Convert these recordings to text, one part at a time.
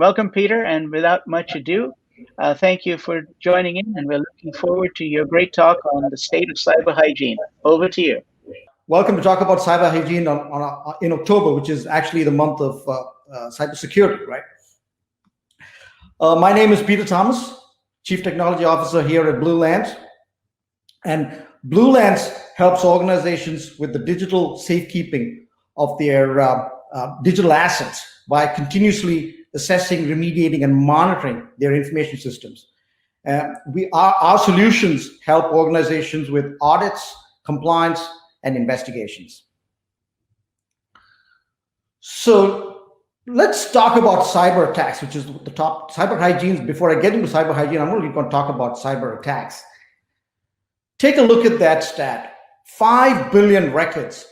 Welcome, Peter, and without much ado, thank you for joining in, and we're looking forward to your great talk on the state of cyber hygiene. Over to you. Welcome to talk about cyber hygiene in October, which is actually the month of cybersecurity, right? My name is Peter Thomas, Chief Technology Officer here at Blue Lens. And Blue Lens helps organizations with the digital safekeeping of their digital assets by continuously assessing, remediating, and monitoring their information systems. Our solutions help organizations with audits, compliance, and investigations. So let's talk about cyber attacks, which is the top. Cyber hygiene. Before I get into cyber hygiene, I'm really going to talk about cyber attacks. Take a look at that stat: 5 billion records.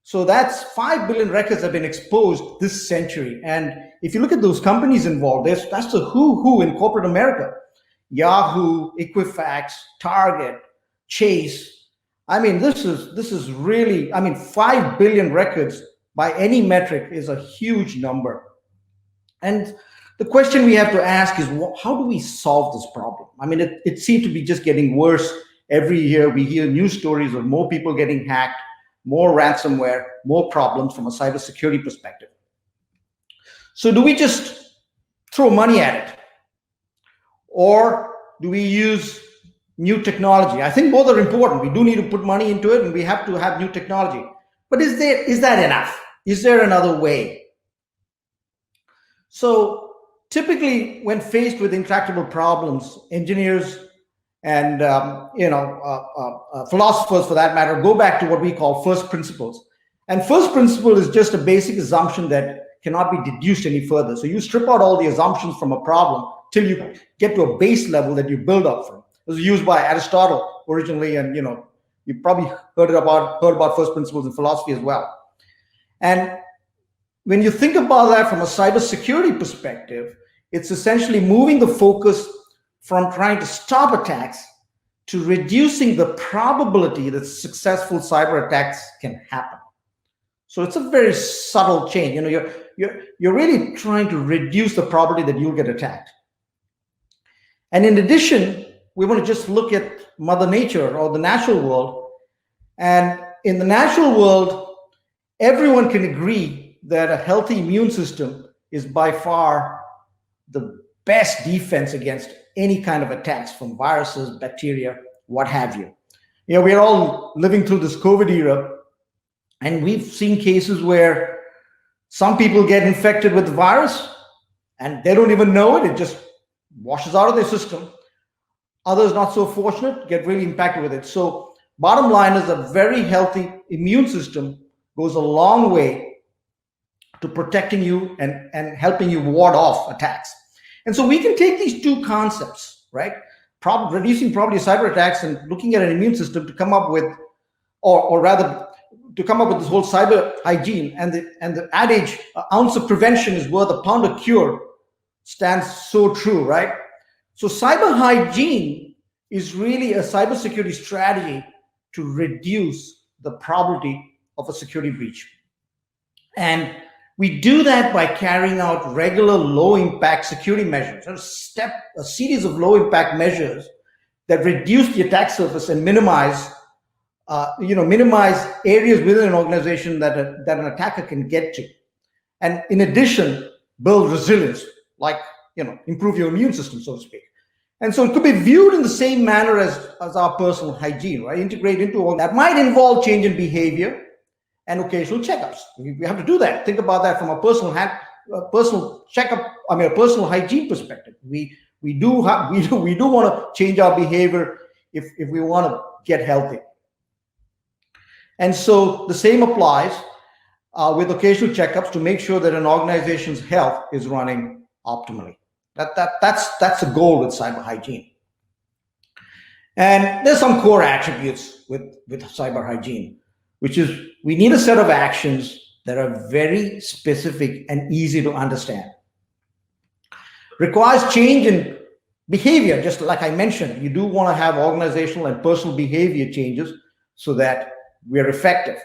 So that's 5 billion records have been exposed this century. And if you look at those companies involved, that's the who in corporate America: Yahoo, Equifax, Target, Chase. I mean, this is really, 5 billion records by any metric is a huge number. And the question we have to ask is, how do we solve this problem? I mean, it seems to be just getting worse every year. We hear news stories of more people getting hacked, more ransomware, more problems from a cybersecurity perspective. So do we just throw money at it? Or do we use new technology? I think both are important. We do need to put money into it, and we have to have new technology. But is that enough? Is there another way? So typically, when faced with intractable problems, engineers and philosophers, for that matter, go back to what we call first principles. And first principle is just a basic assumption that cannot be deduced any further. So you strip out all the assumptions from a problem till you get to a base level that you build up from. It was used by Aristotle originally, and you probably heard about first principles in philosophy as well. And when you think about that from a cybersecurity perspective, it's essentially moving the focus from trying to stop attacks to reducing the probability that successful cyber attacks can happen. So it's a very subtle change. You're really trying to reduce the probability that you'll get attacked. And in addition, we want to just look at Mother Nature or the natural world. And in the natural world, everyone can agree that a healthy immune system is by far the best defense against any kind of attacks from viruses, bacteria, what have you. We're all living through this COVID era, and we've seen cases where some people get infected with the virus and they don't even know it. It just washes out of their system. Others, not so fortunate, get really impacted with it. So bottom line is, a very healthy immune system goes a long way to protecting you and helping you ward off attacks. And so we can take these two concepts, right? Reducing probability of cyber attacks and looking at an immune system to come up with, or rather, to come up with this whole cyber hygiene. And the adage, an ounce of prevention is worth a pound of cure, stands so true, right? So cyber hygiene is really a cybersecurity strategy to reduce the probability of a security breach. And we do that by carrying out regular low-impact security measures, a series of low-impact measures that reduce the attack surface and minimize areas within an organization that an attacker can get to. And in addition, build resilience, like improve your immune system, so to speak. And so it could be viewed in the same manner as our personal hygiene, right? Integrate into all that. Might involve change in behavior and occasional checkups. We have to do that. Think about that from a personal checkup. A personal hygiene perspective. We do want to change our behavior if we want to get healthy. And so the same applies with occasional checkups to make sure that an organization's health is running optimally. That's the goal with cyber hygiene. And there's some core attributes with cyber hygiene, which is we need a set of actions that are very specific and easy to understand. Requires change in behavior, just like I mentioned. You do want to have organizational and personal behavior changes so that we're effective.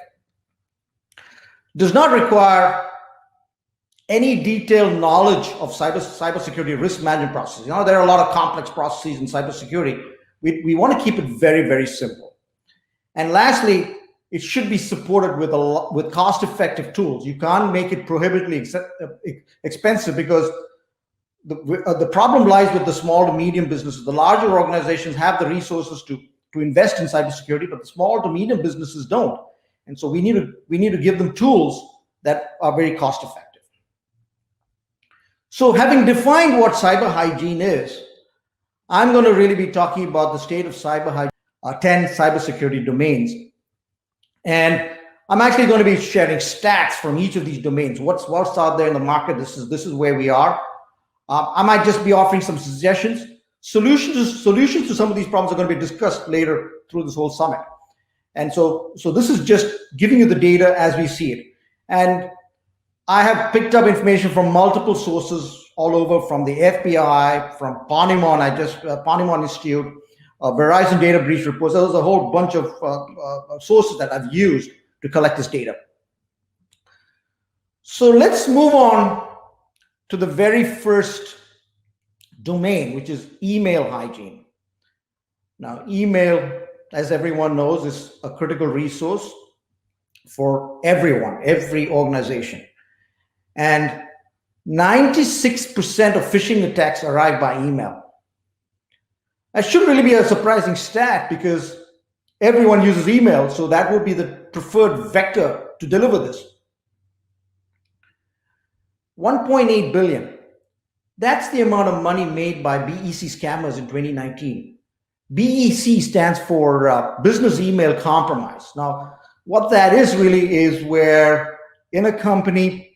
Does not require any detailed knowledge of cybersecurity risk management processes. You know, there are a lot of complex processes in cybersecurity. We want to keep it very, very simple. And lastly, it should be supported with cost-effective tools. You can't make it prohibitively expensive, because the problem lies with the small to medium businesses. The larger organizations have the resources to invest in cybersecurity, but the small to medium businesses don't. And so we need to give them tools that are very cost-effective. So having defined what cyber hygiene is, I'm going to really be talking about the state of cyber hygiene, 10 cybersecurity domains. And I'm actually going to be sharing stats from each of these domains. What's out there in the market? This is where we are. I might just be offering some suggestions. Solutions to some of these problems are going to be discussed later through this whole summit. And so this is just giving you the data as we see it. And I have picked up information from multiple sources all over, from the FBI, from Ponemon, Ponemon Institute, Verizon data breach reports. There's a whole bunch of sources that I've used to collect this data. So let's move on to the very first domain, which is email hygiene. Now, email, as everyone knows, is a critical resource for everyone, every organization. And 96% of phishing attacks arrive by email. That shouldn't really be a surprising stat, because everyone uses email, so that would be the preferred vector to deliver this. 1.8 billion. That's the amount of money made by BEC scammers in 2019. BEC stands for Business Email Compromise. Now, what that is really is where in a company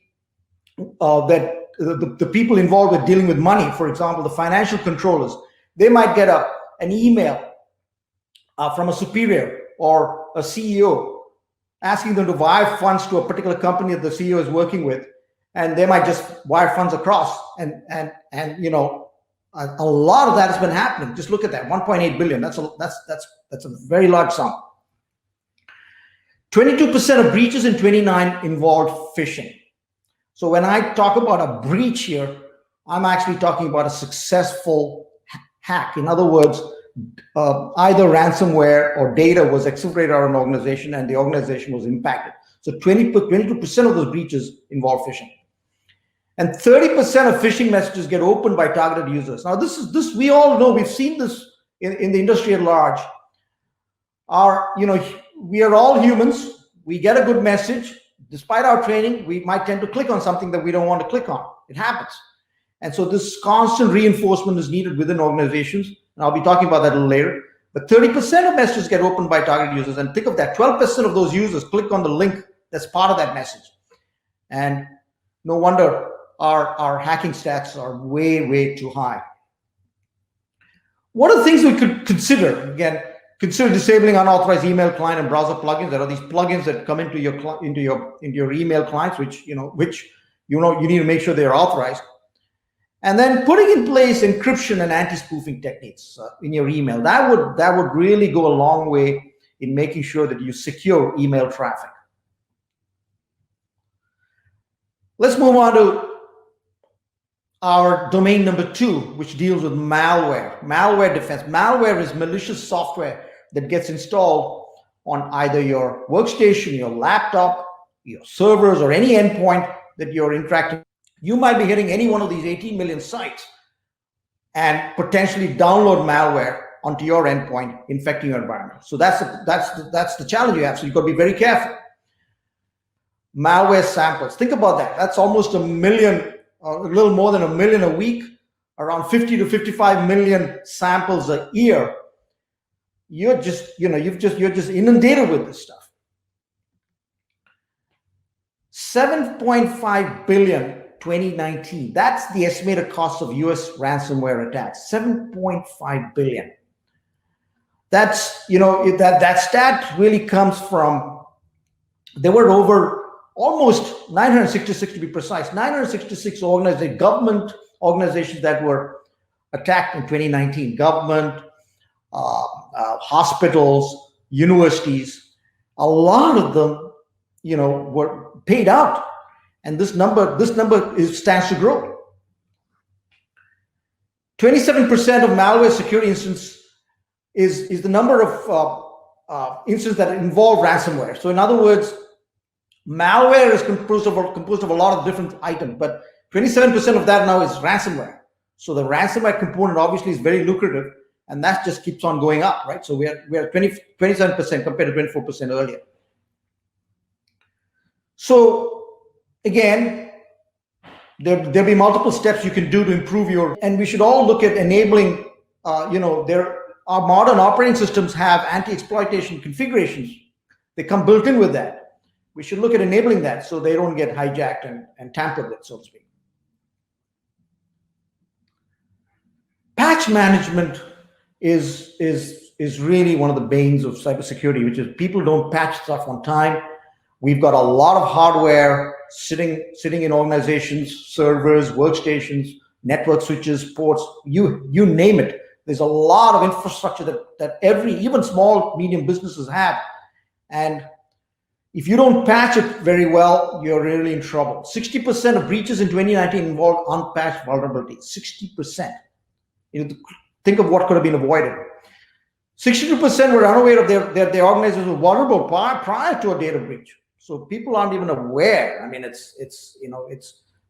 that the people involved with dealing with money, for example, the financial controllers, they might get an email from a superior or a CEO asking them to wire funds to a particular company that the CEO is working with, and they might just wire funds across. And you know, a lot of that has been happening. Just look at that, 1.8 billion. That's a very large sum. 22% of breaches in 29 involved phishing. So when I talk about a breach here, I'm actually talking about a successful hack. In other words, either ransomware or data was exfiltrated out of an organization and the organization was impacted. So 22% of those breaches involve phishing. And 30% of phishing messages get opened by targeted users. Now, this we all know. We've seen this in the industry at large. We are all humans. We get a good message. Despite our training, we might tend to click on something that we don't want to click on. It happens. And so this constant reinforcement is needed within organizations. And I'll be talking about that a little later. But 30% of messages get opened by targeted users. And think of that, 12% of those users click on the link that's part of that message. And no wonder our hacking stats are way, way too high. What are the things we could consider? Again, consider disabling unauthorized email client and browser plugins. There are these plugins that come into your email clients, which you need to make sure they are authorized. And then putting in place encryption and anti-spoofing techniques in your email. That would really go a long way in making sure that you secure email traffic. Let's move on to our domain number 2, which deals with malware. Malware defense. Malware is malicious software that gets installed on either your workstation, your laptop, your servers, or any endpoint that you're interacting. You might be hitting any one of these 18 million sites and potentially download malware onto your endpoint, infecting your environment. So that's the challenge you have. So you've got to be very careful. Malware samples. Think about that. That's almost a million, a little more than a million a week, around 50 to 55 million samples a year. You're just inundated with this stuff. 7.5 billion 2019. That's the estimated cost of US ransomware attacks. 7.5 billion. That's, that stat really comes from, there were over almost 966 to be precise, 966 government organizations that were attacked in 2019. Government, hospitals, universities, a lot of them, were paid out. And this number stands to grow. 27% of malware security incidents is the number of incidents that involve ransomware. So in other words, malware is composed of a lot of different items, but 27% of that now is ransomware. So the ransomware component obviously is very lucrative, and that just keeps on going up, right? So we are 27% compared to 24% earlier. So again, there'll be multiple steps you can do to improve and we should all look at enabling, our modern operating systems have anti-exploitation configurations. They come built in with that. We should look at enabling that so they don't get hijacked and tampered with, so to speak. Patch management is really one of the banes of cybersecurity, which is people don't patch stuff on time. We've got a lot of hardware sitting in organizations, servers, workstations, network switches, ports, you name it. There's a lot of infrastructure that even small, medium businesses have. And if you don't patch it very well, you're really in trouble. 60% of breaches in 2019 involved unpatched vulnerabilities. 60%. Think of what could have been avoided. 62% were unaware of their organizations were vulnerable prior to a data breach. So people aren't even aware. I mean,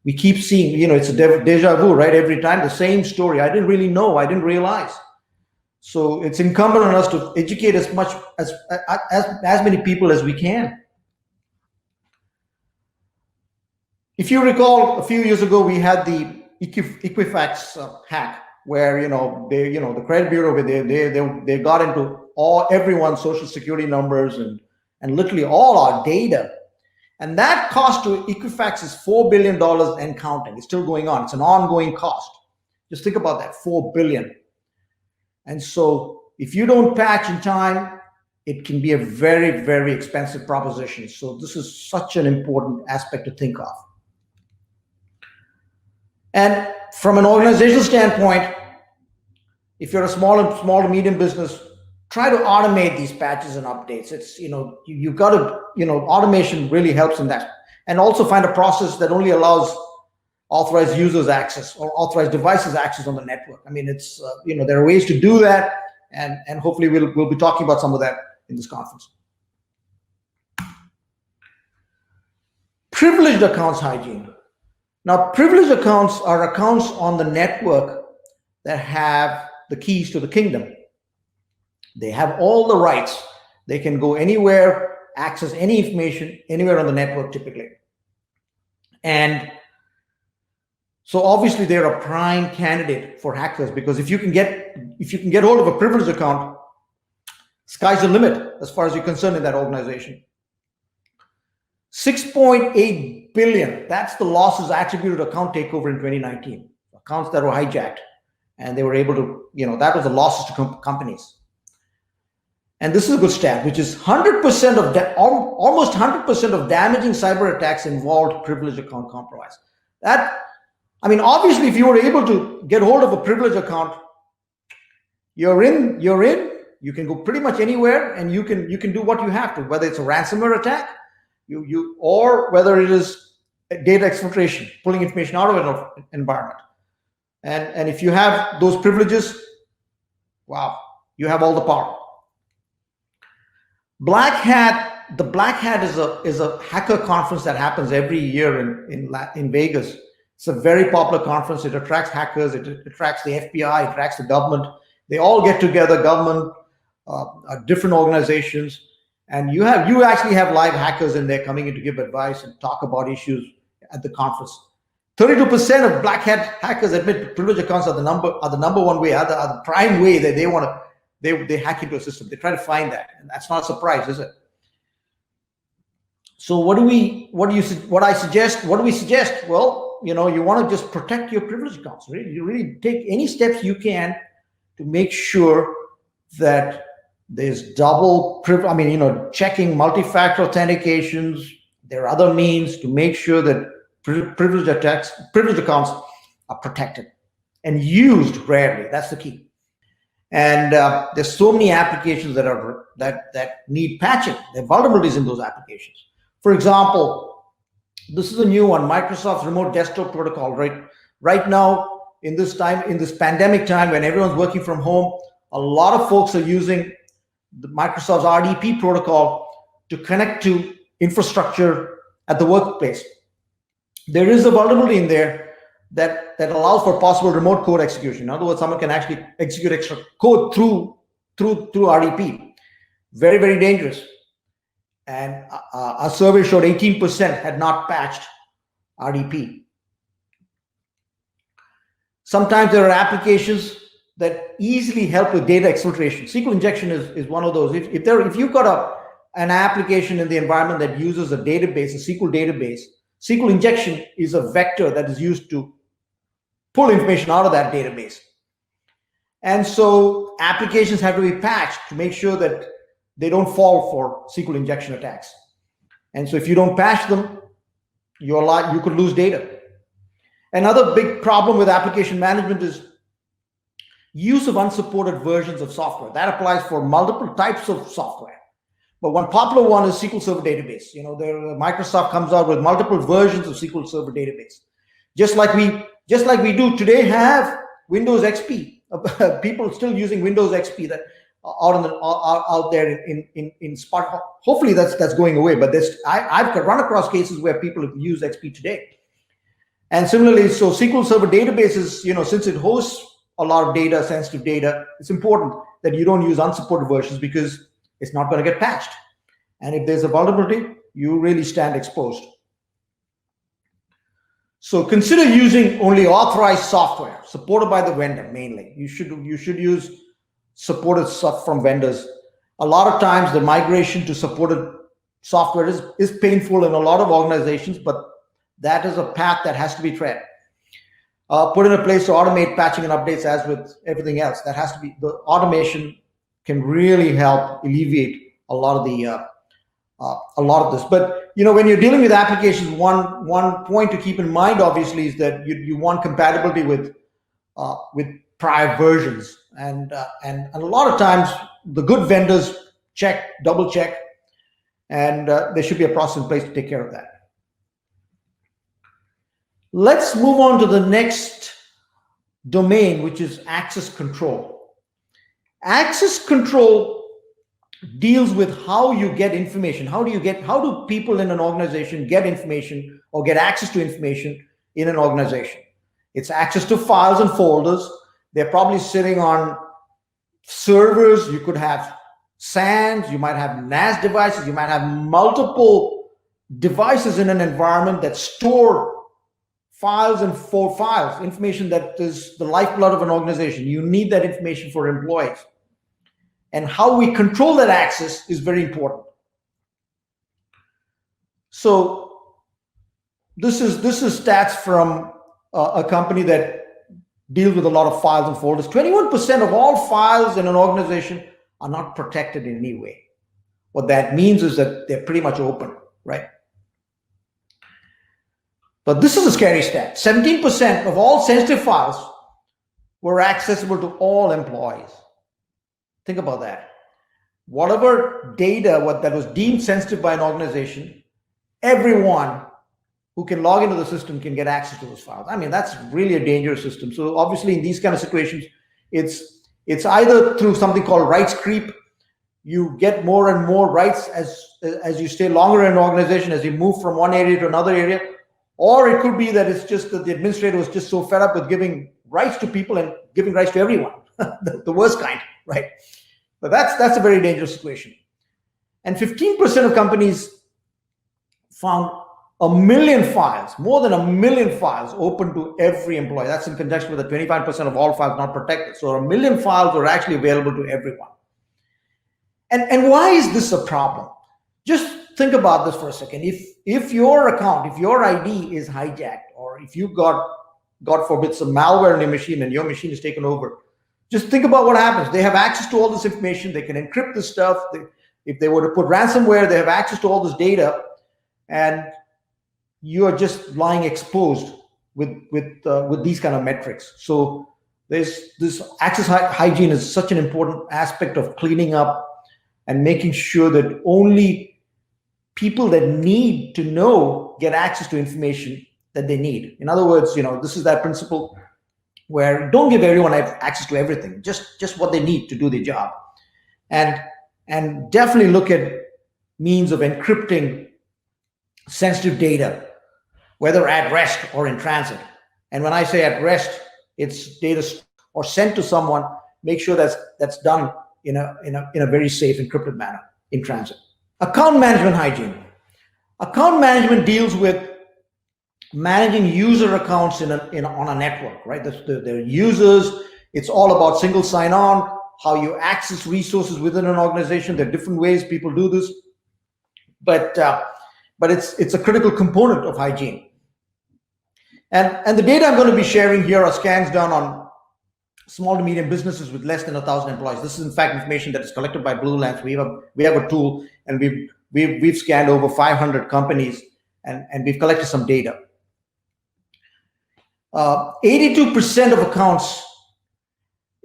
we keep seeing, it's a deja vu, right? Every time the same story. I didn't really know. I didn't realize. So it's incumbent on us to educate as many people as we can. If you recall, a few years ago, we had the Equifax hack, where the credit bureau, they got into everyone's social security numbers and literally all our data, and that cost to Equifax is $4 billion and counting. It's still going on. It's an ongoing cost. Just think about that, $4 billion. And so if you don't patch in time, it can be a very, very expensive proposition. So this is such an important aspect to think of. And from an organizational standpoint, if you're a small to medium business, try to automate these patches and updates. It's, you've got to, automation really helps in that. And also find a process that only allows authorized users access or authorized devices access on the network. I mean, it's, there are ways to do that. And hopefully we'll be talking about some of that in this conference. Privileged accounts hygiene. Now, privileged accounts are accounts on the network that have the keys to the kingdom. They have all the rights. They can go anywhere, access any information anywhere on the network typically. And so obviously they're a prime candidate for hackers, because if you can get hold of a privileged account, sky's the limit as far as you're concerned in that organization. 6.8 billion, that's the losses attributed to account takeover in 2019. Accounts that were hijacked, and they were able to, that was the losses to companies. And this is a good stat, which is 100% of almost 100% of damaging cyber attacks involved privileged account compromise. Obviously, if you were able to get hold of a privileged account, you're in. You can go pretty much anywhere, and you can do what you have to, whether it's a ransomware attack, or whether it is data exfiltration, pulling information out of an environment. And if you have those privileges, wow, you have all the power. Black Hat, the Black Hat is a hacker conference that happens every year in Vegas. It's a very popular conference. It attracts hackers. It attracts the FBI. It attracts the government. They all get together, government, different organizations, and you actually have live hackers in there coming in to give advice and talk about issues at the conference. 32% of Black Hat hackers admit privileged accounts are the number one way, are the prime way that they hack into a system. They try to find that, and that's not a surprise, is it? So what do we suggest? Well, you want to just protect your privileged accounts. Really, you really take any steps you can to make sure that there's checking multi-factor authentications. There are other means to make sure that privileged accounts are protected and used rarely. That's the key. And there's so many applications that need patching. There are vulnerabilities in those applications. For example, This is a new one, Microsoft's remote desktop protocol. Right now, in this pandemic time, when everyone's working from home, a lot of folks are using the Microsoft's RDP protocol to connect to infrastructure at the workplace. There is a vulnerability in there that allows for possible remote code execution. In other words, someone can actually execute extra code through RDP. Very, very dangerous. And our survey showed 18% had not patched RDP. Sometimes there are applications that easily help with data exfiltration. SQL injection is one of those. If you've got an application in the environment that uses a database, a SQL database, SQL injection is a vector that is used to pull information out of that database. And so applications have to be patched to make sure that they don't fall for SQL injection attacks. And so if you don't patch them, you could lose data. Another big problem with application management is use of unsupported versions of software. That applies for multiple types of software. But one popular one is SQL Server Database. Microsoft comes out with multiple versions of SQL Server Database. Just like we do today have Windows XP. People still using Windows XP that out there in Spark. Hopefully that's going away. But I've run across cases where people have used XP today. And similarly, so SQL Server Databases, since it hosts a lot of data, sensitive data, it's important that you don't use unsupported versions because it's not going to get patched. And if there's a vulnerability, you really stand exposed. So consider using only authorized software supported by the vendor mainly. You should use supported stuff from vendors. A lot of times the migration to supported software is painful in a lot of organizations, but that is a path that has to be tread. Put in a place to automate patching and updates. As with everything else, that has to be, the automation can really help alleviate a lot of this. But when you're dealing with applications, one point to keep in mind obviously is that you want compatibility with prior versions, and a lot of times the good vendors double check, and there should be a process in place to take care of that. Let's move on to the next domain, which is access control. Access control deals with how you get information. How do people in an organization get information or get access to information in an organization? It's access to files and folders. They're probably sitting on servers. You could have SANs, you might have NAS devices, you might have multiple devices in an environment that store files and files, information that is the lifeblood of an organization. You need that information for employees. And how we control that access is very important. So this is stats from a company that deals with a lot of files and folders. 21% of all files in an organization are not protected in any way. What that means is that they're pretty much open, right? But this is a scary stat. 17% of all sensitive files were accessible to all employees. Think about that. Whatever data that was deemed sensitive by an organization, everyone who can log into the system can get access to those files. I mean, that's really a dangerous system. So obviously in these kind of situations, it's either through something called rights creep. You get more and more rights as you stay longer in an organization, as you move from one area to another area. Or it could be that it's just that the administrator was just so fed up with giving rights to people and giving rights to everyone, the worst kind, right? But that's a very dangerous situation. And 15% of companies found 1 million files, more than 1 million files open to every employee. That's in conjunction with the 25% of all files not protected. So 1 million files are actually available to everyone. And why is this a problem? Just think about this for a second. If your account, if your ID is hijacked, or if you got, God forbid, some malware in your machine and your machine is taken over, just think about what happens. They have access to all this information. They can encrypt this stuff. If they were to put ransomware, they have access to all this data, and you are just lying exposed with these kind of metrics. So this access hygiene is such an important aspect of cleaning up and making sure that only people that need to know get access to information that they need. In other words, this is that principle where don't give everyone access to everything, just what they need to do their job. And definitely look at means of encrypting sensitive data, whether at rest or in transit. And when I say at rest, it's data or sent to someone. Make sure that's done in a very safe, encrypted manner in transit. Account management hygiene. Account management deals with managing user accounts on a network, right? The users. It's all about single sign-on, how you access resources within an organization. There are different ways people do this, but it's a critical component of hygiene. And the data I'm going to be sharing here are scans done on small to medium businesses with less than 1,000 employees. This is in fact information that is collected by Blue Lens. We have a tool, and we've scanned over 500 companies, and we've collected some data. 82% of accounts,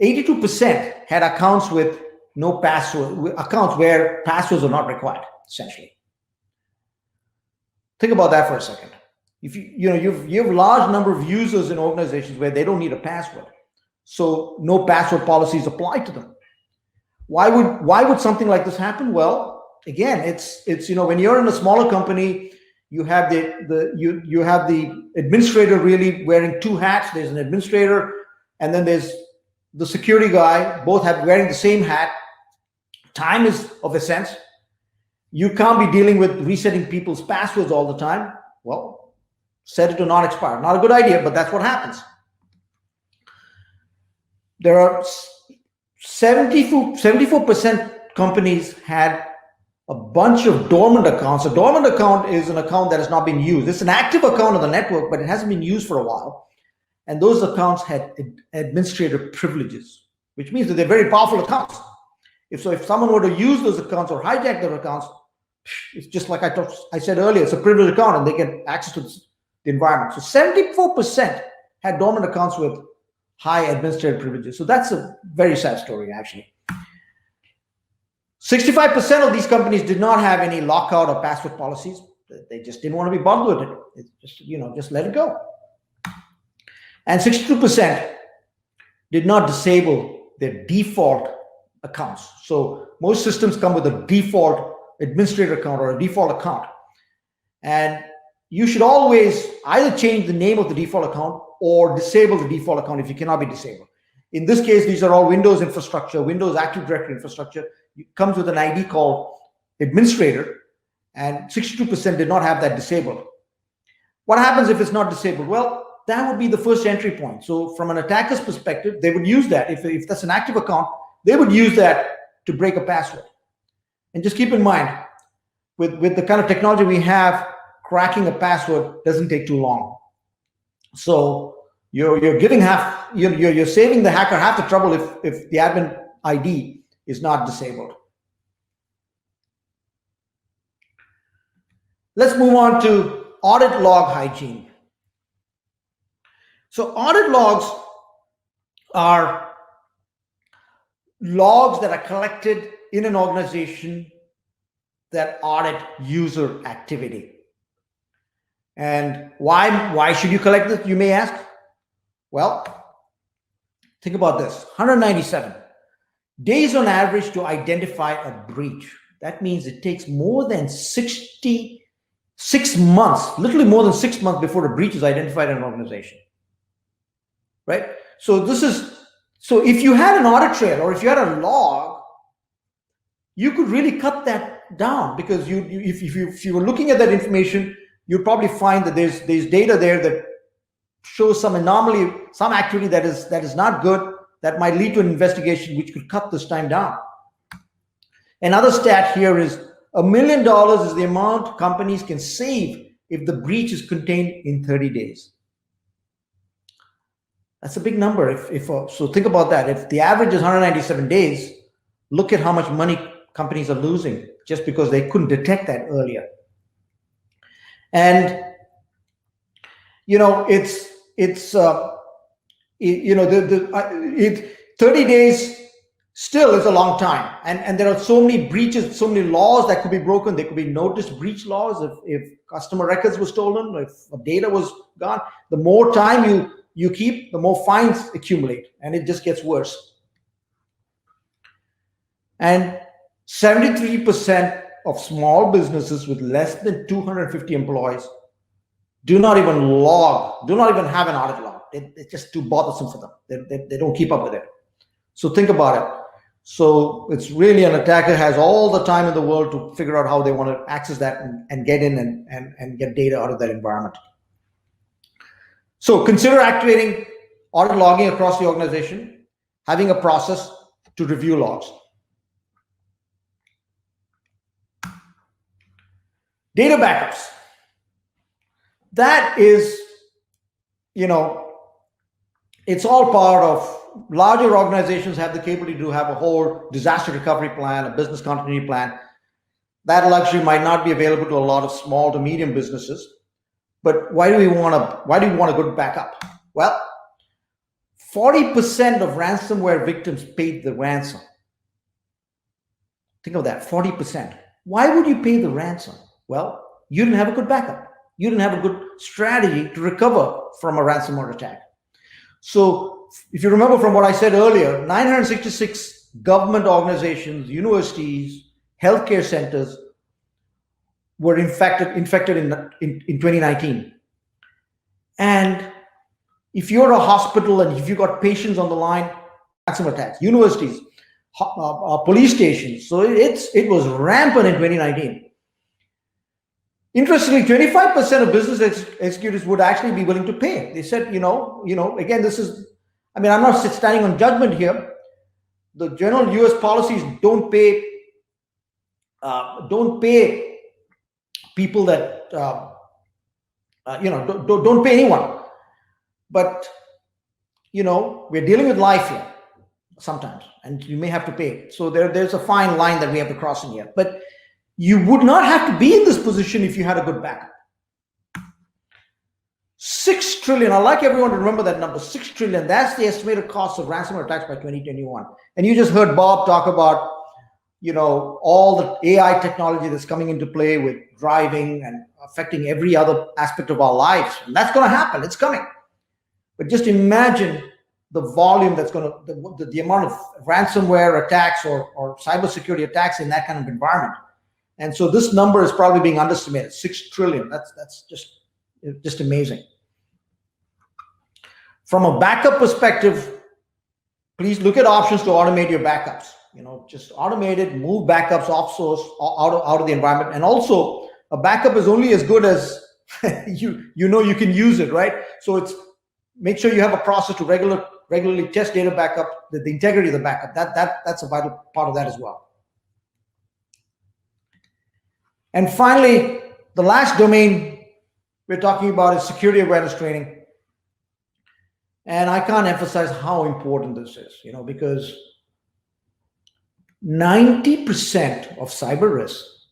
82% had accounts with no password, accounts where passwords are not required, essentially. Think about that for a second. If you have a large number of users in organizations where they don't need a password, so no password policies apply to them. Why would something like this happen? Well, again, it's when you're in a smaller company, you have the administrator really wearing two hats. There's an administrator, and then there's the security guy, both wearing the same hat. Time is of essence. You can't be dealing with resetting people's passwords all the time. Well, set it to not expire. Not a good idea, but that's what happens. There are 74% companies had a bunch of dormant accounts. A dormant account is an account that has not been used. It's an active account on the network, but it hasn't been used for a while. And those accounts had administrator privileges, which means that they're very powerful accounts. If someone were to use those accounts or hijack their accounts, it's just like I said earlier, it's a privileged account and they get access to the environment. So 74% had dormant accounts with high administrative privileges. So that's a very sad story, actually. 65% of these companies did not have any lockout or password policies. They just didn't want to be bothered with it. It's just let it go. And 62% did not disable their default accounts. So most systems come with a default administrator account or a default account. And you should always either change the name of the default account or disable the default account if you cannot be disabled. In this case, these are all Windows infrastructure, Windows Active Directory infrastructure. It comes with an ID called administrator, and 62% did not have that disabled. What happens if it's not disabled? Well, that would be the first entry point. So from an attacker's perspective, they would use that. If that's an active account, they would use that to break a password. And just keep in mind, with the kind of technology we have, cracking a password doesn't take too long. So you're giving you're saving the hacker half the trouble if the admin ID is not disabled. Let's move on to audit log hygiene. So audit logs are logs that are collected in an organization that audit user activity. And why should you collect this, you may ask? Well, think about this. 197 days on average to identify a breach. That means it takes more than 66 months, literally more than 6 months before a breach is identified in an organization. Right? So if you had an audit trail or if you had a log, you could really cut that down, because if you were looking at that information, you'll probably find that there's data there that shows some anomaly, some activity that is not good, that might lead to an investigation, which could cut this time down. Another stat here is $1 million is the amount companies can save if the breach is contained in 30 days. That's a big number. So think about that. If the average is 197 days, look at how much money companies are losing just because they couldn't detect that earlier. And 30 days still is a long time. And there are so many breaches, so many laws that could be broken. There could be notice breach laws if customer records were stolen, if data was gone. The more time you keep, the more fines accumulate, and it just gets worse. And 73% of small businesses with less than 250 employees do not even have an audit log. It's just too bothersome for them. They don't keep up with it. So think about it. So it's really, an attacker has all the time in the world to figure out how they want to access that and get in and get data out of that environment. So consider activating audit logging across the organization, having a process to review logs. Data backups. That is, it's all part of, larger organizations have the capability to have a whole disaster recovery plan, a business continuity plan. That luxury might not be available to a lot of small to medium businesses. But why do we want a good backup? Well, 40% of ransomware victims paid the ransom. Think of that, 40%. Why would you pay the ransom? Well, you didn't have a good backup. You didn't have a good strategy to recover from a ransomware attack. So if you remember from what I said earlier, 966 government organizations, universities, healthcare centers were infected in 2019. And if you're a hospital and if you got patients on the line, ransom attacks, universities, police stations. So it was rampant in 2019. Interestingly, 25% of business executives would actually be willing to pay. They said, again, this is, I'm not standing on judgment here. The general US policies don't pay people that, don't pay anyone. But, we're dealing with life here sometimes, and you may have to pay. So there's a fine line that we have to cross in here. But you would not have to be in this position if you had a good backup. 6 trillion, I'd like everyone to remember that number, 6 trillion. That's the estimated cost of ransomware attacks by 2021. And you just heard Bob talk about, all the AI technology that's coming into play with driving and affecting every other aspect of our lives. And that's going to happen. It's coming. But just imagine the volume that's going to, the amount of ransomware attacks or cybersecurity attacks in that kind of environment. And so this number is probably being underestimated, 6 trillion. That's just amazing. From a backup perspective, please look at options to automate your backups. Just automate it, move backups off source, out of the environment. And also, a backup is only as good as you can use it, right? So it's make sure you have a process to regularly test data backup, the integrity of the backup. That's a vital part of that as well. And finally, the last domain we're talking about is security awareness training. And I can't emphasize how important this is, because 90% of cyber risks,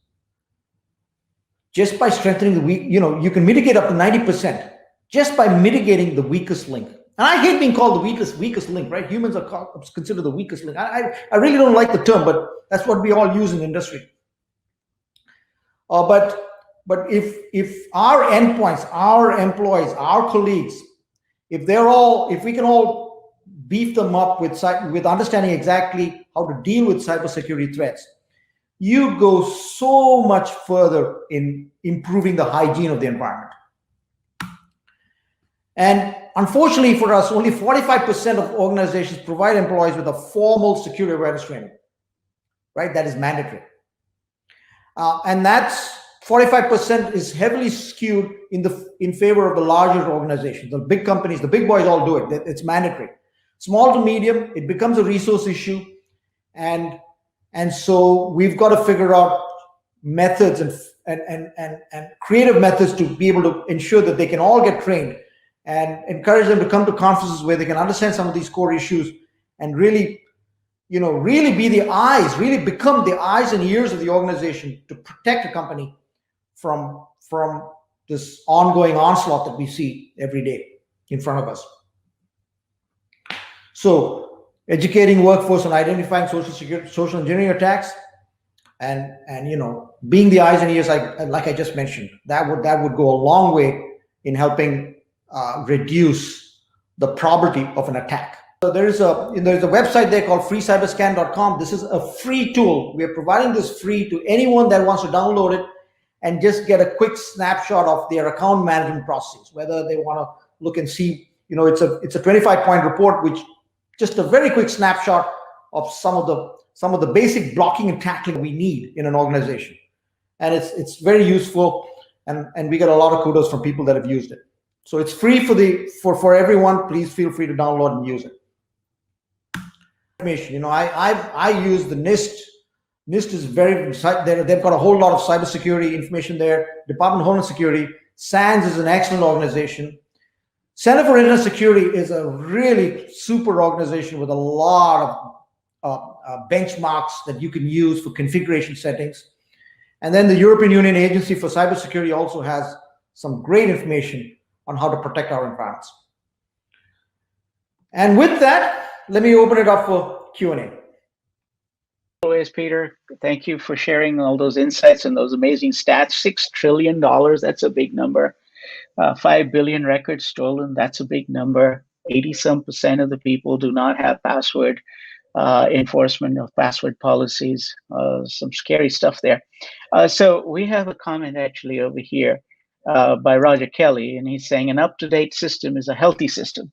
just by strengthening the weak, you can mitigate up to 90% just by mitigating the weakest link. And I hate being called the weakest link, right? Humans are considered the weakest link. I really don't like the term, but that's what we all use in the industry. But if our endpoints, our employees, our colleagues, if we can all beef them up with understanding exactly how to deal with cybersecurity threats, you go so much further in improving the hygiene of the environment. And unfortunately for us, only 45% of organizations provide employees with a formal security awareness training, right? That is mandatory. And that's 45% is heavily skewed in favor of the larger organizations, the big companies, the big boys all do it. It's mandatory. Small to medium, it becomes a resource issue. And so we've got to figure out methods and creative methods to be able to ensure that they can all get trained and encourage them to come to conferences where they can understand some of these core issues and really be the eyes, really become the eyes and ears of the organization to protect a company from this ongoing onslaught that we see every day in front of us. So educating workforce on identifying social engineering attacks, and being the eyes and ears, like I just mentioned. That would go a long way in helping reduce the probability of an attack. So there's a website there called freecyberscan.com. This is a free tool. We are providing this free to anyone that wants to download it and just get a quick snapshot of their account management processes, whether they want to look and see, it's a 25-point report, which just a very quick snapshot of some of the basic blocking and tackling we need in an organization. And it's very useful, and we get a lot of kudos from people that have used it. So it's free for everyone. Please feel free to download and use it. Information, I use the NIST. NIST is they've got a whole lot of cybersecurity information there. Department of Homeland Security. SANS is an excellent organization. Center for Internet Security is a really super organization with a lot of benchmarks that you can use for configuration settings. And then the European Union Agency for Cybersecurity also has some great information on how to protect our environments. And with that, let me open it up for Q&A. Always, Peter. Thank you for sharing all those insights and those amazing stats. $6 trillion, that's a big number. 5 billion records stolen, that's a big number. 80-some% of the people do not have password enforcement of password policies. Some scary stuff there. So we have a comment actually over here by Roger Kelly, and he's saying an up-to-date system is a healthy system.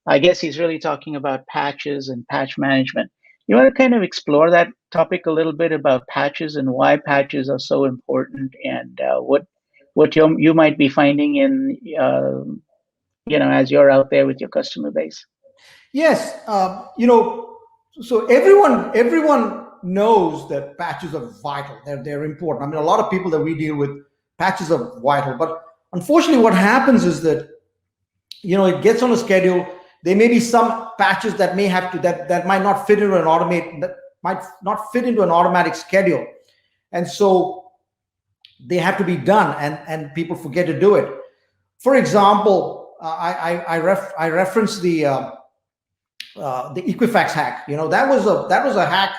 I guess he's really talking about patches and patch management. You want to kind of explore that topic a little bit about patches and why patches are so important, and what you might be finding in as you're out there with your customer base. Yes, so everyone knows that patches are vital. They're important. I mean, a lot of people that we deal with, patches are vital. But unfortunately, what happens is that it gets on a schedule. There may be some patches that that might not fit into an automatic schedule, and so they have to be done, and people forget to do it. For example, I referenced the Equifax hack. That was a hack.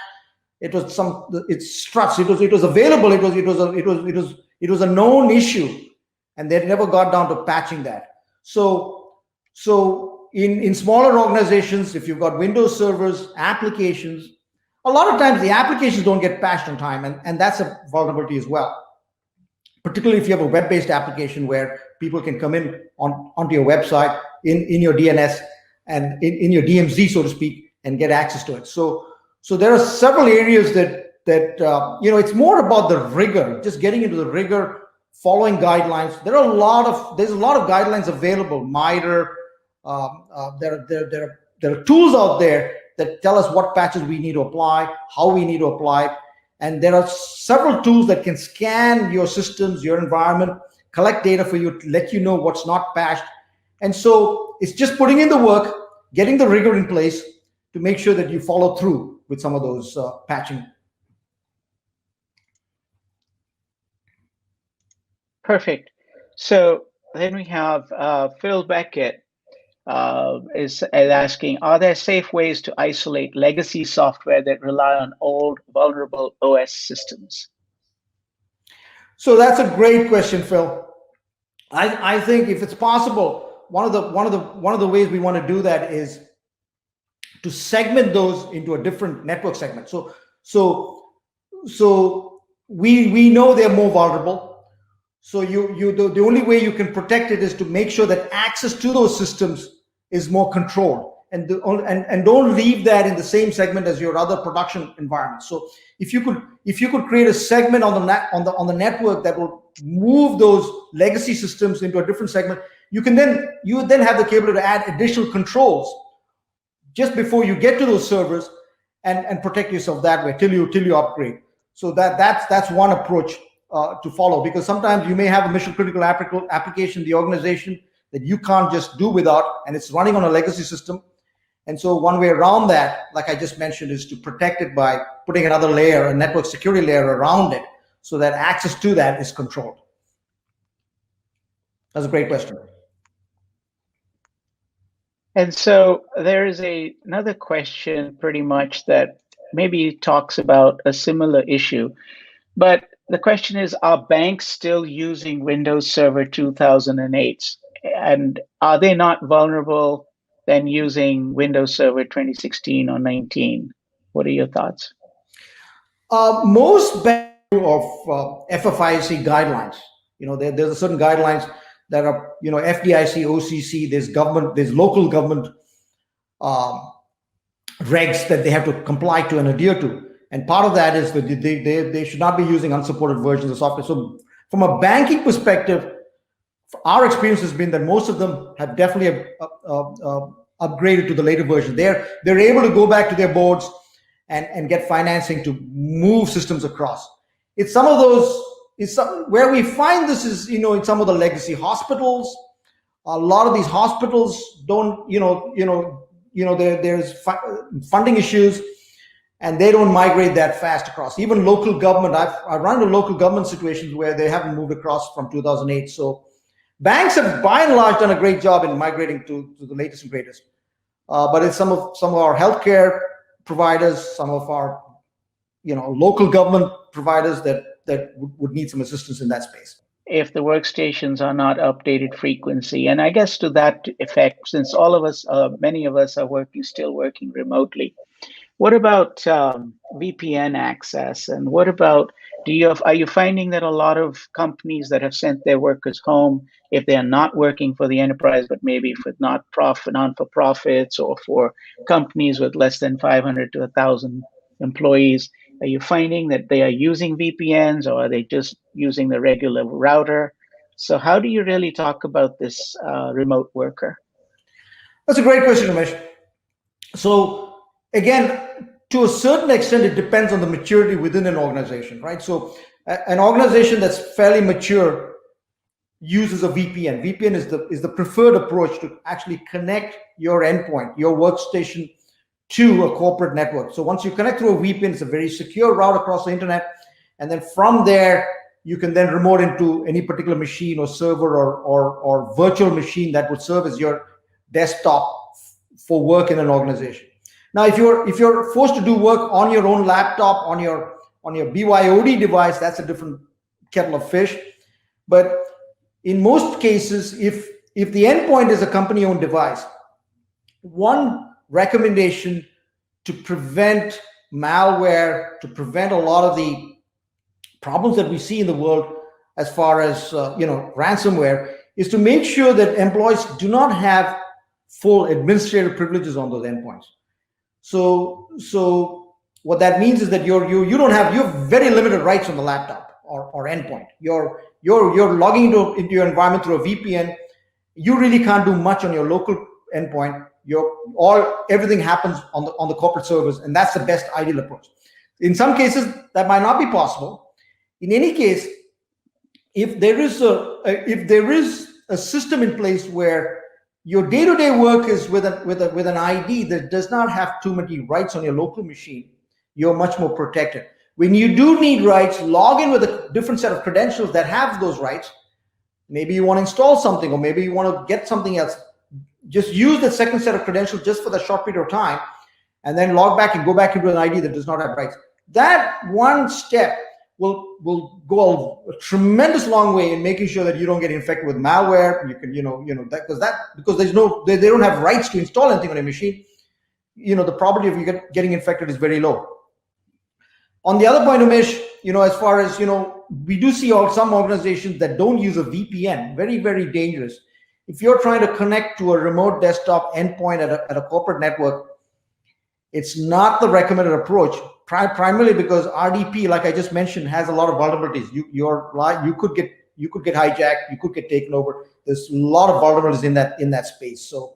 It's struts. It was available. It was a known issue, and they never got down to patching that. So in smaller organizations, if you've got Windows servers, applications, a lot of times the applications don't get patched on time, and that's a vulnerability as well. Particularly if you have a web-based application where people can come in onto your website in your DNS and in your DMZ, so to speak, and get access to it. So there are several areas that it's more about the rigor, just getting into the rigor, following guidelines. There's a lot of guidelines available. MITRE. There are tools out there that tell us what patches we need to apply, how we need to apply, and there are several tools that can scan your systems, your environment, collect data for you to let you know what's not patched. And so it's just putting in the work, getting the rigor in place to make sure that you follow through with some of those patching. Perfect. So then we have Phil Beckett is asking, are there safe ways to isolate legacy software that rely on old vulnerable OS systems? So that's a great question, Phil. I think if it's possible, one of the ways we want to do that is to segment those into a different network segment. So we know they're more vulnerable. So the only way you can protect it is to make sure that access to those systems is more controlled, and don't leave that in the same segment as your other production environment. So if you could create a segment on the network that will move those legacy systems into a different segment, you would then have the capability to add additional controls just before you get to those servers and protect yourself that way till you upgrade. So that's one approach to follow, because sometimes you may have a mission critical application in the organization that you can't just do without, and it's running on a legacy system. And so one way around that, like I just mentioned, is to protect it by putting another layer, a network security layer around it, so that access to that is controlled. That's a great question. And so there is another question pretty much that maybe talks about a similar issue. But the question is, are banks still using Windows Server 2008? And are they not vulnerable than using Windows Server 2016 or 19? What are your thoughts? Most banks of FFIC guidelines. There's a certain guidelines that are, FDIC, OCC. There's government, there's local government um, regs that they have to comply to and adhere to. And part of that is that they should not be using unsupported versions of software. So from a banking perspective, our experience has been that most of them have definitely upgraded to the later version. They're able to go back to their boards and get financing to move systems across. It's some of those. Where we find this is in some of the legacy hospitals. A lot of these hospitals don't there's funding issues, and they don't migrate that fast across. Even local government, I've run into local government situations where they haven't moved across from 2008. So banks have by and large done a great job in migrating to the latest and greatest. But it's some of our healthcare providers, some of our local government providers that would need some assistance in that space. If the workstations are not updated frequency, and I guess to that effect, since all of us, many of us are still working remotely, what about VPN access? And what about, are you finding that a lot of companies that have sent their workers home, if they are not working for the enterprise, but maybe for non-for-profits or for companies with less than 500 to 1,000 employees, are you finding that they are using VPNs, or are they just using the regular router? So how do you really talk about this remote worker? That's a great question, Ramesh. So again, to a certain extent, it depends on the maturity within an organization, right? So an organization that's fairly mature uses a VPN. VPN is the preferred approach to actually connect your endpoint, your workstation, to a corporate network. So once you connect through a VPN, it's a very secure route across the internet, and then from there you can then remote into any particular machine or server or virtual machine that would serve as your desktop for work in an organization. Now, if you're forced to do work on your own laptop, on your BYOD device, that's a different kettle of fish. But in most cases, if the endpoint is a company-owned device, one recommendation to prevent malware, to prevent a lot of the problems that we see in the world as far as ransomware, is to make sure that employees do not have full administrative privileges on those endpoints. So what that means is that you have very limited rights on the laptop or endpoint. You're logging into your environment through a VPN. You really can't do much on your local endpoint. Everything happens on the corporate servers, and that's the best ideal approach. In some cases, that might not be possible. In any case, if there is a system in place where your day-to-day work is with an ID that does not have too many rights on your local machine, you're much more protected. When you do need rights, log in with a different set of credentials that have those rights. Maybe you want to install something, or maybe you want to get something else. Just use the second set of credentials just for the short period of time, and then log back and go back into an ID that does not have rights. That one step will go a tremendous long way in making sure that you don't get infected with malware. You can, because they don't have rights to install anything on a machine. The probability of you getting infected is very low. On the other point, Umesh, as far as we do see some organizations that don't use a VPN, very, very dangerous. If you're trying to connect to a remote desktop endpoint at a corporate network, it's not the recommended approach. Primarily because RDP, like I just mentioned, has a lot of vulnerabilities. You could get hijacked, you could get taken over. There's a lot of vulnerabilities in that space. So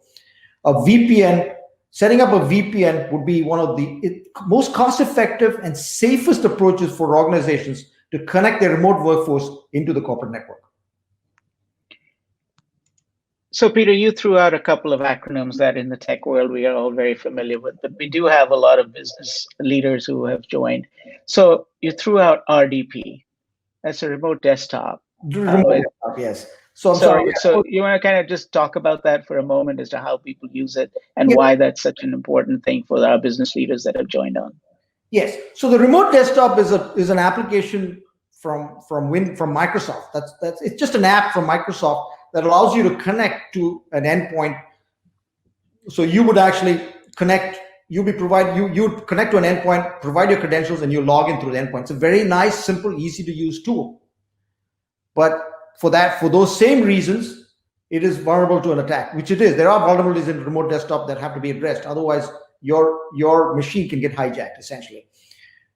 setting up a VPN would be one of the most cost-effective and safest approaches for organizations to connect their remote workforce into the corporate network. So, Peter, you threw out a couple of acronyms that in the tech world we are all very familiar with, but we do have a lot of business leaders who have joined. So you threw out RDP. That's a remote desktop. Remote desktop, yes. So I'm sorry. So you want to kind of just talk about that for a moment as to how people use it and Yeah. why that's such an important thing for our business leaders that have joined on. Yes. So the remote desktop is an application from Microsoft. That's it's just an app from Microsoft that allows you to connect to an endpoint. So you would actually connect. You'd connect to an endpoint, provide your credentials, and you log in through the endpoint. It's a very nice, simple, easy to use tool. But for those same reasons, it is vulnerable to an attack, which it is. There are vulnerabilities in remote desktop that have to be addressed. Otherwise, your machine can get hijacked, essentially.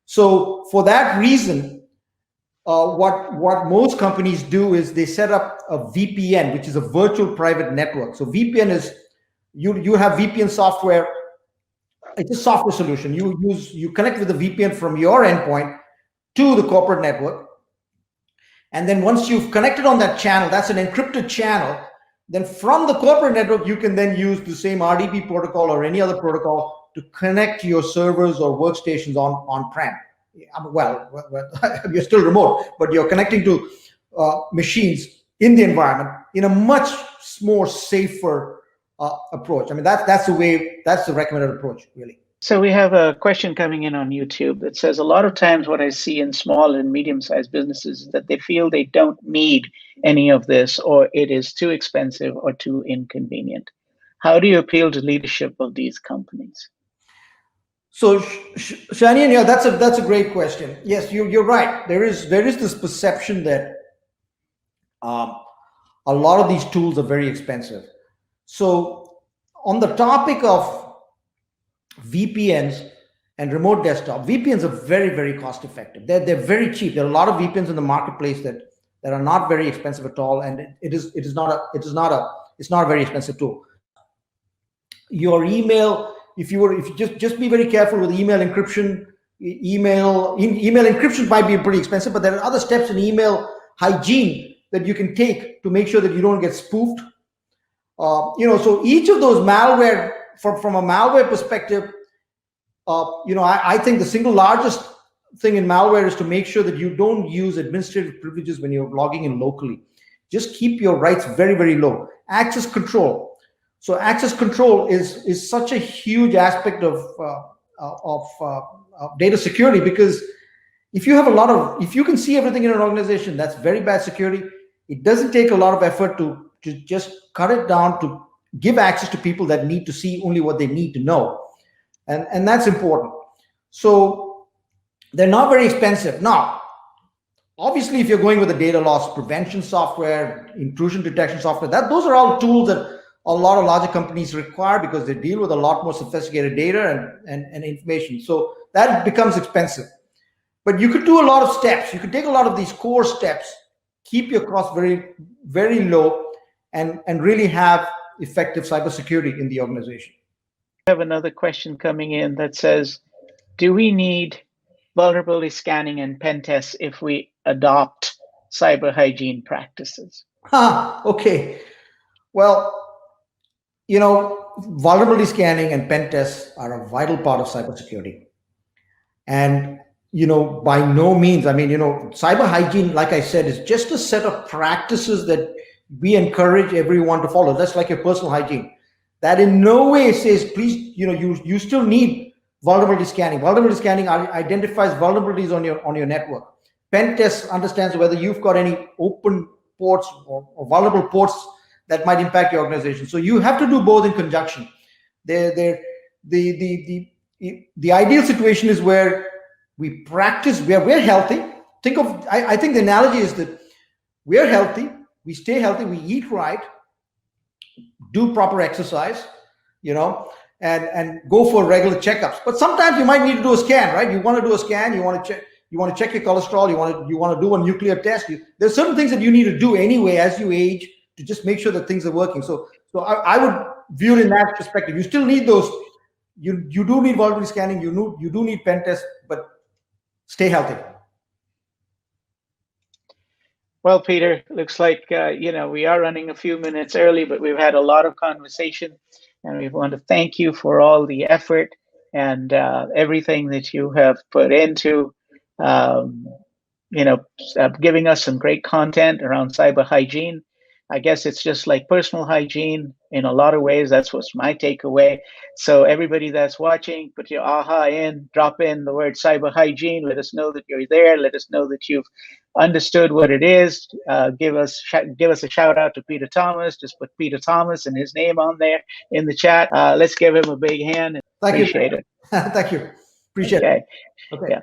So for that reason, what most companies do is they set up a VPN, which is a virtual private network. So VPN is, you have VPN software. It's a software solution. You connect with the VPN from your endpoint to the corporate network. And then once you've connected on that channel, that's an encrypted channel, then from the corporate network, you can then use the same RDP protocol or any other protocol to connect to your servers or workstations on-prem. Well, you're still remote, but you're connecting to machines in the environment in a much more safer approach. I mean, that's the recommended approach, really. So we have a question coming in on YouTube that says a lot of times what I see in small and medium-sized businesses is that they feel they don't need any of this, or it is too expensive or too inconvenient. How do you appeal to leadership of these companies? So, Shani, yeah, that's a great question. Yes, you're right. There is this perception that a lot of these tools are very expensive. So, on the topic of VPNs and remote desktop, VPNs are very, very cost effective. They're very cheap. There are a lot of VPNs in the marketplace that are not very expensive at all, and it's not a very expensive tool. Your email, if you just be very careful with email encryption. Email encryption might be pretty expensive, but there are other steps in email hygiene that you can take to make sure that you don't get spoofed. So each of those malware, from a malware perspective, I think the single largest thing in malware is to make sure that you don't use administrative privileges when you're logging in locally. Just keep your rights very, very low. Access control. So access control is such a huge aspect of data security, because if you can see everything in an organization, that's very bad security. It doesn't take a lot of effort to just cut it down to give access to people that need to see only what they need to know. And that's important. So they're not very expensive. Now, obviously, if you're going with the data loss prevention software, intrusion detection software, those are all tools that a lot of larger companies require because they deal with a lot more sophisticated data and information. So that becomes expensive. But you could do a lot of steps. You could take a lot of these core steps, keep your costs very, very low, and really have effective cybersecurity in the organization. I have another question coming in that says, do we need vulnerability scanning and pen tests if we adopt cyber hygiene practices? Okay. Well, vulnerability scanning and pen tests are a vital part of cybersecurity. And, by no means, cyber hygiene, like I said, is just a set of practices that we encourage everyone to follow. That's like your personal hygiene. That in no way says, please, you still need vulnerability scanning. Vulnerability scanning identifies vulnerabilities on your network. Pen test understands whether you've got any open ports or vulnerable ports that might impact your organization. So you have to do both in conjunction. The ideal situation is where we practice, where we're healthy. I think the analogy is that we're healthy, we stay healthy, we eat right, do proper exercise, and go for regular checkups. But sometimes you might need to do a scan, right? You want to do a scan, you want to check your cholesterol, you want to do a nuclear test. There's certain things that you need to do anyway as you age to just make sure that things are working. So I would view it in that perspective. You still need those. You do need vulnerability scanning. You do need pen tests, but stay healthy. Well, Peter, looks like we are running a few minutes early, but we've had a lot of conversation, and we want to thank you for all the effort and everything that you have put into, giving us some great content around cyber hygiene. I guess it's just like personal hygiene in a lot of ways. That's what's my takeaway. So everybody that's watching, put your aha in, drop in the word cyber hygiene. Let us know that you're there. Let us know that you've understood what it is. Give us a shout out to Peter Thomas. Just put Peter Thomas and his name on there in the chat. Let's give him a big hand. Thank you. Appreciate it. Thank you. Appreciate it. Okay. Okay. Yeah.